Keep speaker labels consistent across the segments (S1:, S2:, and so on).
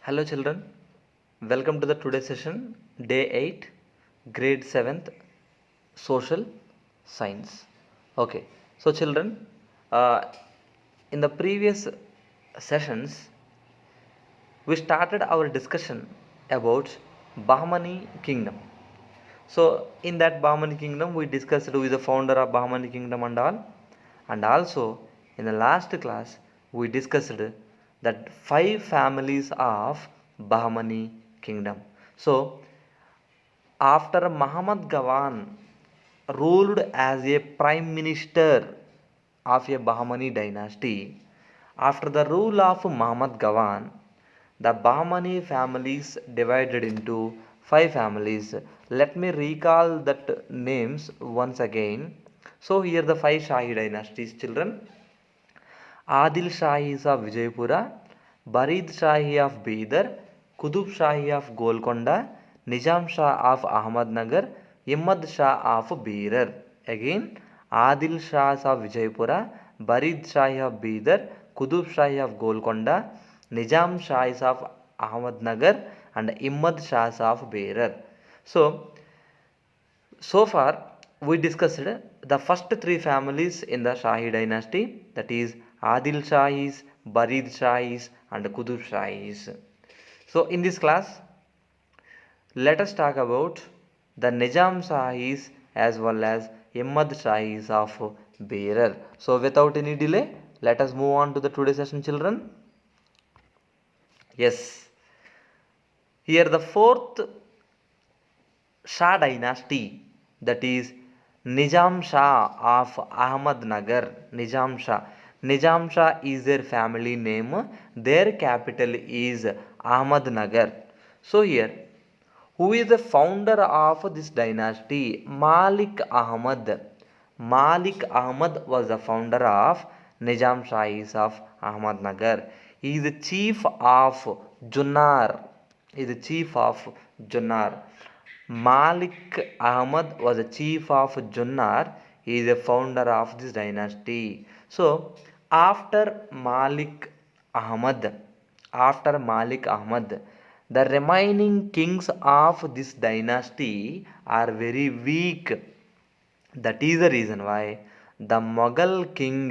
S1: Hello children, welcome to the today session, day 8, grade 7th, social science. Okay, so children, uh, in the previous sessions we started our discussion about Bahmani kingdom. So in that Bahmani kingdom we discussed who is the founder of Bahmani kingdom and all, and also in the last class we discussed that five families of Bahmani kingdom. So after Muhammad Gawan ruled as a prime minister of a Bahmani dynasty, after the rule of Muhammad Gawan, the Bahmani families divided into five families. Let me recall that names once again. So here the five Shahi dynasties, children. Adil Shahi is of Vijaypura, Barid Shahi of Bidar, Qutub Shahi of Golconda, Nizam Shah of Ahmednagar, Imad Shah of Berar. Again, Adil Shah of Vijaypura, Barid Shahi of Bidar, Qutub Shahi of Golconda, Nizam Shah of Ahmednagar, and Imad Shah of Berar. So far we discussed the first three families in the Shahi dynasty, that is Adil Shahis, Barid Shahis, and Qutub Shahis. So in this class, let us talk about the Nizam Shahis as well as Imad Shahis of Berar. So without any delay, let us move on to the today's session, children. Yes, here the fourth Shah dynasty, that is Nizam Shah of Ahmednagar. Nizam Shah. Nizam Shah is their family name. Their capital is Ahmednagar. So here, who is the founder of this dynasty? Malik Ahmad. Malik Ahmad was the founder of Nizam Shahis of Ahmednagar. He is the chief of Junnar. He is the chief of Junnar. Malik Ahmad was the chief of Junnar. He is the founder of this dynasty. So Ahmad, after Malik Ahmad, the remaining kings of this dynasty are very weak. That is the reason why the Mughal king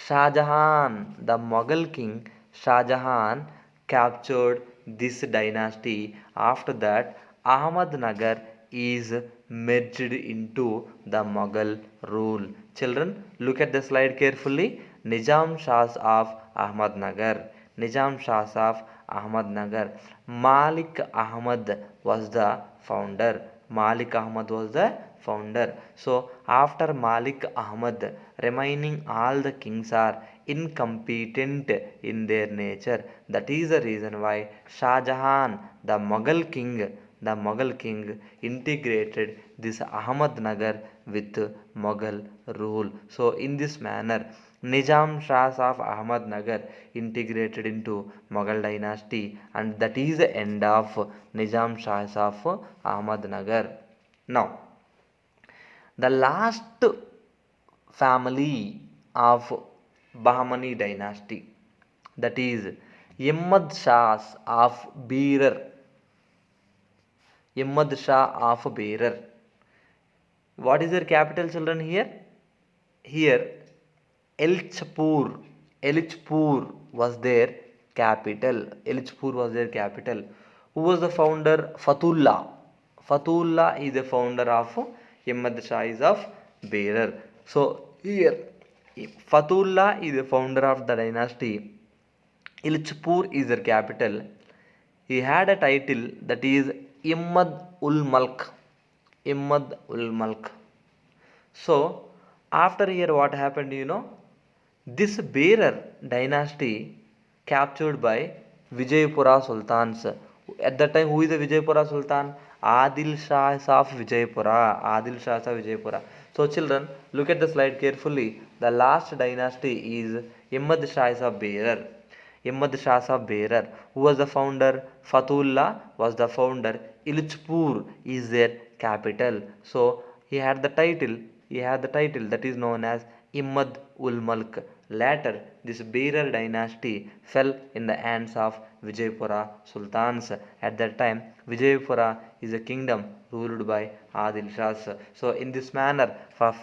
S1: Shah Jahan, the Mughal king Shah Jahan captured this dynasty. After that, Ahmednagar is merged into the Mughal rule. Children, look at the slide carefully. Nizam Shahs of Ahmednagar. Nizam Shahs of Ahmednagar. Malik Ahmad was the founder. Malik Ahmad was the founder. So after Malik Ahmad, remaining all the kings are incompetent in their nature. That is the reason why Shah Jahan, the Mughal king, integrated this Ahmednagar with Mughal rule. So in this manner, Nizam Shahs of Ahmednagar integrated into Mughal dynasty, and that is the end of Nizam Shahs of Ahmednagar. Now, the last family of Bahmani dynasty, that is Imad Shahs of Berar. Imad Shah of Berar. What is their capital, children? Here Elchpur. Elchpur was their capital. Elchpur was their capital. Who was the founder? Fatullah. Fatullah is the founder of Imad Shah is of Berar. So here Fatullah is the founder of the dynasty. Ilchpur is their capital. He had a title, that is Imad ul Mulk. Imad ul Mulk. So after here what happened, this Berar dynasty captured by Vijaypura Sultans. At that time, who is the Vijaypura Sultan? Adil Shah of Vijaypura. Adil Shah of Vijaypura. So children, look at the slide carefully. The last dynasty is Imad Shah of Berar. Imad Shah of Berar. Who was the founder? Fatullah was the founder. Ilchpur is their capital. So he had the title that is known as Imad ul Mulk. Later, this Berar dynasty fell in the hands of Vijayapura sultans. At that time, Vijayapura is a kingdom ruled by Adil Shahs. So in this manner, for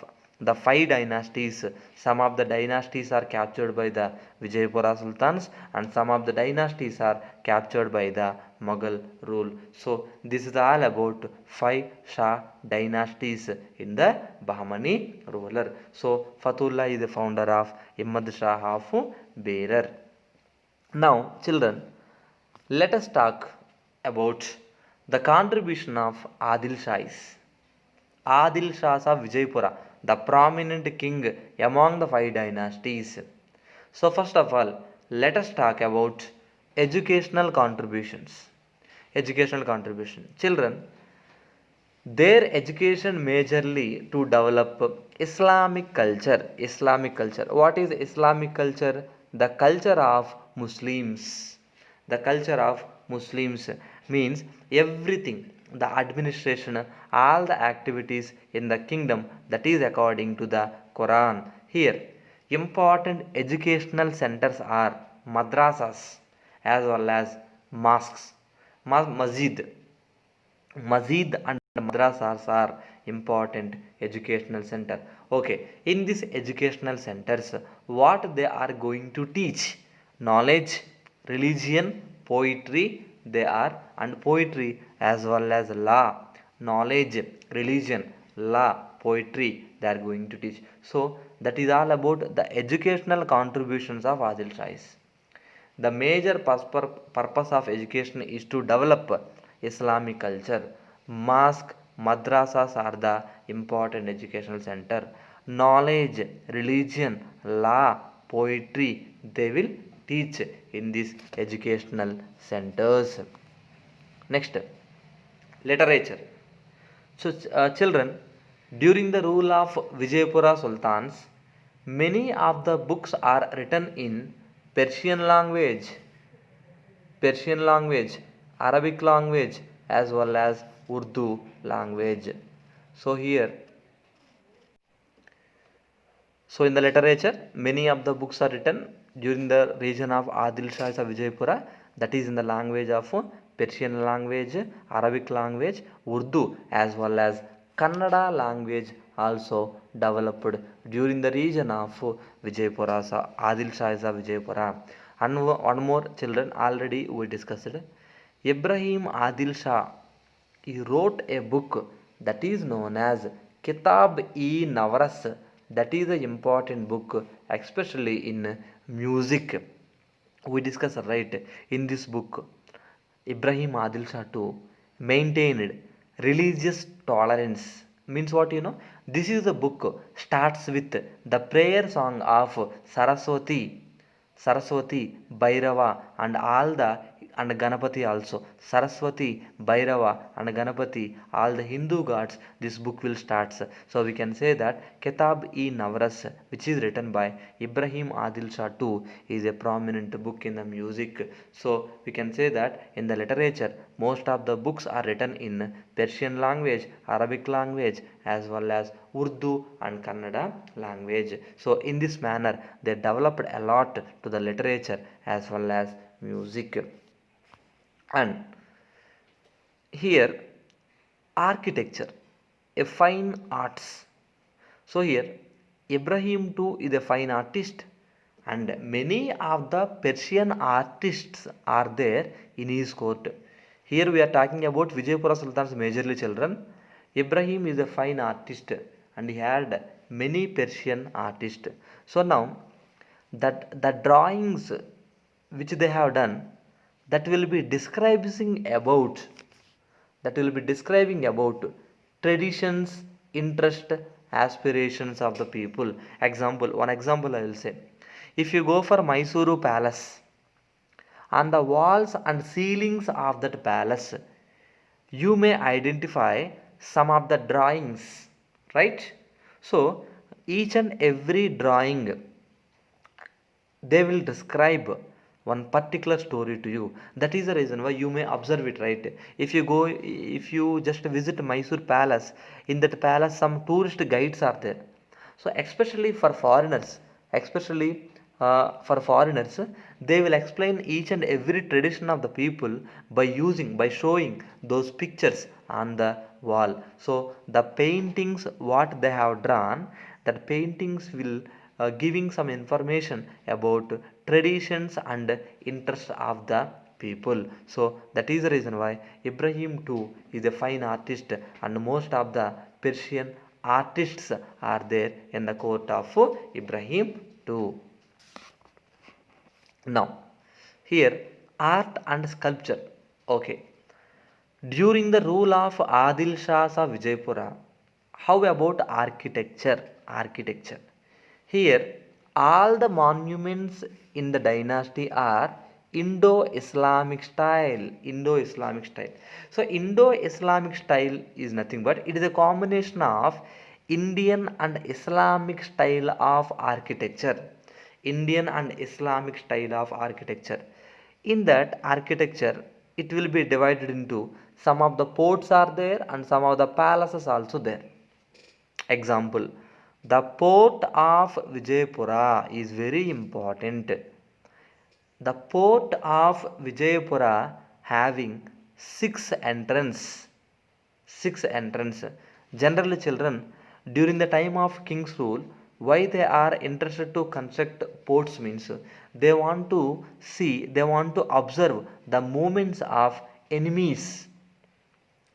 S1: the five dynasties, some of the dynasties are captured by the Vijayapura sultans and some of the dynasties are captured by the Mughal rule. So this is all about five Shah dynasties in the Bahmani ruler. So Fatullah is the founder of Imad Shah of Berar. Now children, let us talk about the contribution of Adil Shahis. Adil Shahs of Vijaypura, the prominent king among the five dynasties. So, first of all, let us talk about educational contributions. Educational contribution. Children, their education majorly to develop Islamic culture. Islamic culture. What is Islamic culture? The culture of Muslims. The culture of Muslims means everything, the administration, all the activities in the kingdom, that is according to the Quran. Here, important educational centers are madrasas as well as mosques, masjid. Masjid and madrasas are important educational center. Okay, in these educational centers, what they are going to teach? Knowledge, religion, poetry, they are, and poetry as well as law. Knowledge, religion, law, poetry, they are going to teach. So that is all about the educational contributions of Adil Shahis. The major purpose of education is to develop Islamic culture. Mosque, madrasas are the important educational center. Knowledge, religion, law, poetry, they will teach in these educational centers. Next, literature. So, children, during the rule of Vijayapura Sultans, many of the books are written in Persian language, Persian language, Arabic language, as well as Urdu language. So here, so in the literature, many of the books are written during the region of Adil Shah of Vijaypura, that is in the language of Persian language, Arabic language, Urdu, as well as Kannada language also developed during the region of Vijaypura, Adil Shah of Vijaypura. And one more children, already we discussed. Ibrahim Adil Shah, he wrote a book that is known as Kitab-e-Navaras. That is an important book, especially in music. We discuss right in this book. Ibrahim Adil Shah too maintained religious tolerance. Means what you know? This is the book starts with the prayer song of Saraswati, Saraswati, Bhairava, and all the and Ganapati also. Saraswati, Bhairava, and Ganapati, all the Hindu gods, this book will start. So we can say that Kitab-e-Navaras, which is written by Ibrahim Adil Shah too, is a prominent book in the music. So we can say that in the literature, most of the books are written in Persian language, Arabic language, as well as Urdu and Kannada language. So in this manner, they developed a lot to the literature as well as music. And here, architecture, a fine arts. So here, Ibrahim too is a fine artist, and many of the Persian artists are there in his court. Here we are talking about Vijayapura Sultan's majorly children. Ibrahim is a fine artist and he had many Persian artists. So now that the drawings which they have done, that will be describing about, that will be describing about traditions, interest, aspirations of the people. Example, one example I will say, if you go for Mysuru palace, on the walls and ceilings of that palace, you may identify some of the drawings, right? So each and every drawing, they will describe one particular story to you. That is the reason why you may observe it, right? If you just visit Mysore palace, in that palace some tourist guides are there. So especially for foreigners, especially for foreigners, they will explain each and every tradition of the people by showing those pictures on the wall. So the paintings what they have drawn, that paintings will giving some information about traditions and interests of the people. So that is the reason why Ibrahim too is a fine artist, and most of the Persian artists are there in the court of Ibrahim too. Now, here art and sculpture. Okay. During the rule of Adil Shahs of Vijaypura, how about architecture? Architecture. Here, all the monuments in the dynasty are Indo-Islamic style. Indo-Islamic style. So, Indo-Islamic style is nothing but it is a combination of Indian and Islamic style of architecture. Indian and Islamic style of architecture. In that architecture, it will be divided into some of the ports are there and some of the palaces also there. Example, the port of Vijaypura is very important. The port of Vijaypura having six entrance. Generally, children during the time of king's rule, why they are interested to construct ports means they want to see, they want to observe the movements of enemies.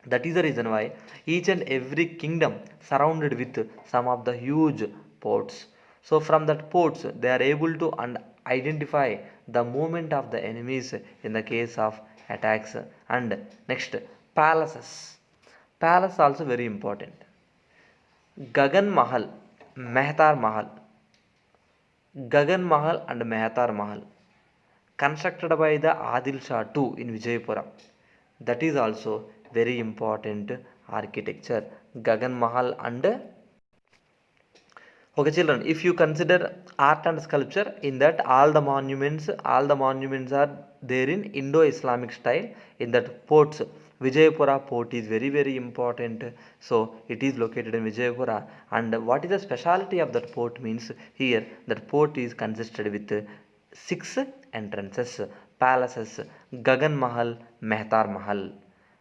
S1: That is the reason why each and every kingdom surrounded with some of the huge ports. So from that ports they are able to identify the movement of the enemies in the case of attacks. And next, palaces. Palace also very important. Gagan Mahal, Mehtar Mahal. Gagan Mahal and Mehtar Mahal constructed by the Adil Shah too in Vijaypura. That is also very important architecture. Gagan Mahal and okay children, if you consider art and sculpture, in that all the monuments are there in Indo-Islamic style. In that ports, Vijaypura port is very very important. So it is located in Vijaypura. And what is the speciality of that port means, here that port is consisted with six entrances, palaces, Gagan Mahal, Mehtar Mahal.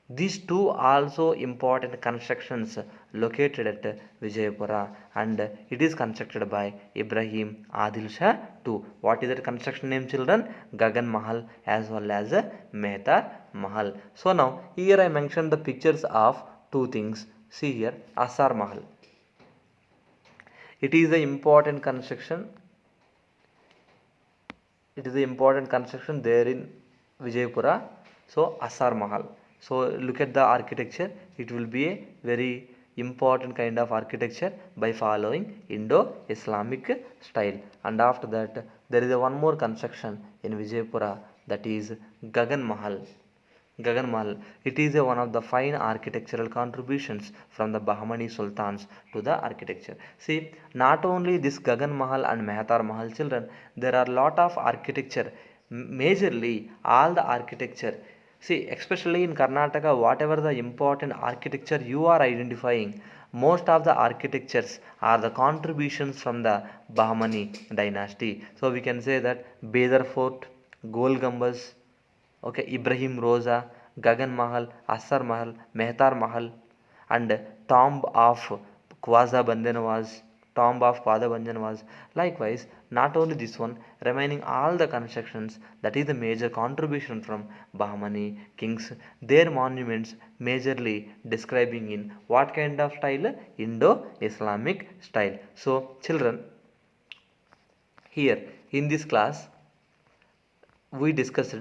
S1: These two also important constructions located at Vijaypura, and it is constructed by Ibrahim Adil Shah too. What is that construction name children? Gagan Mahal as well as Mehtar Mahal. So now here I mentioned the pictures of two things. See here Asar Mahal. It is the important construction. It is the important construction there in Vijaypura. So Asar Mahal. So look at the architecture. It will be a very important kind of architecture by following Indo-Islamic style. And after that, there is a one more construction in Vijaypura, that is Gagan Mahal. Gagan Mahal. It is one of the fine architectural contributions from the Bahmani Sultans to the architecture. See, not only this Gagan Mahal and Mehtar Mahal children, there are lot of architecture. Majorly, all the architecture. See, especially in Karnataka, whatever the important architecture you are identifying, most of the architectures are the contributions from the Bahmani dynasty. So we can say that Bedar Fort, Gol Gumbaz, okay, Ibrahim Roza, Gagan Mahal, Asar Mahal, Mehtar Mahal, and tomb of Khwaja Bandenawaz, tomb of Khwaja Bandenawaz. Likewise, not only this one, remaining all the constructions, that is the major contribution from Bahmani kings, their monuments majorly describing in what kind of style? Indo-Islamic style. So children, here in this class we discussed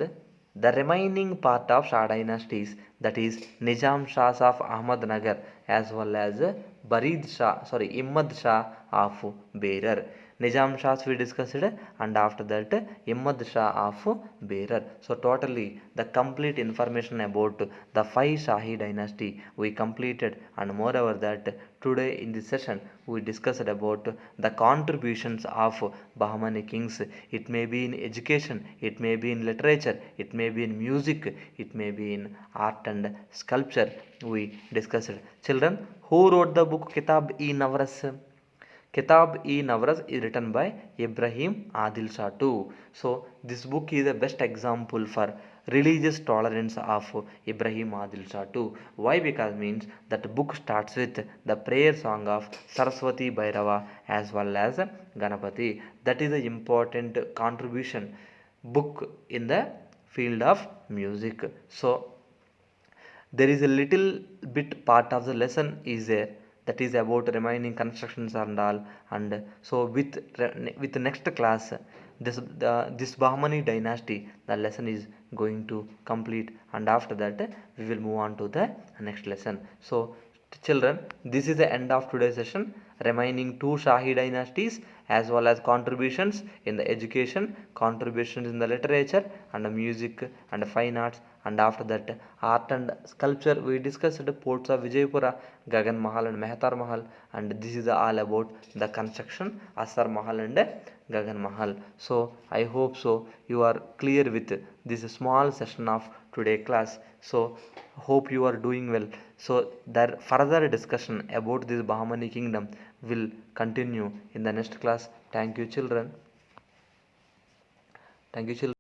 S1: the remaining part of Shah dynasties, that is Nizam Shahs of Ahmadnagar as well as Imad Shah of Berar. Nizam Shahs we discussed, and after that Imad Shah of Berar. So totally the complete information about the five Shahi dynasty we completed, and moreover that today in this session we discussed about the contributions of Bahmani kings. It may be in education, it may be in literature, it may be in music, it may be in art and sculpture we discussed. Children, who wrote the book Kitab-e Navras? Kitab-e-Navras is written by Ibrahim Adil Shah too. So this book is the best example for religious tolerance of Ibrahim Adil Shah too. Why? Because means that book starts with the prayer song of Saraswati Bhairava as well as Ganapati. That is an important contribution book in the field of music. So there is a little bit part of the lesson is there, that is about remaining constructions and all. And so with the next class, this Bahmani dynasty, the lesson is going to complete, and after that we will move on to the next lesson. So children, this is the end of today's session. Remaining two Shahi dynasties as well as contributions in the education, contributions in the literature and the music and the fine arts, and after that art and sculpture we discussed the ports of Vijaypura, Gagan Mahal and Mehtar Mahal, and this is all about the construction Asar Mahal and Gagan Mahal. So I hope so you are clear with this small session of today class. So hope you are doing well. So the further discussion about this Bahmani kingdom will continue in the next class. Thank you children. Thank you children.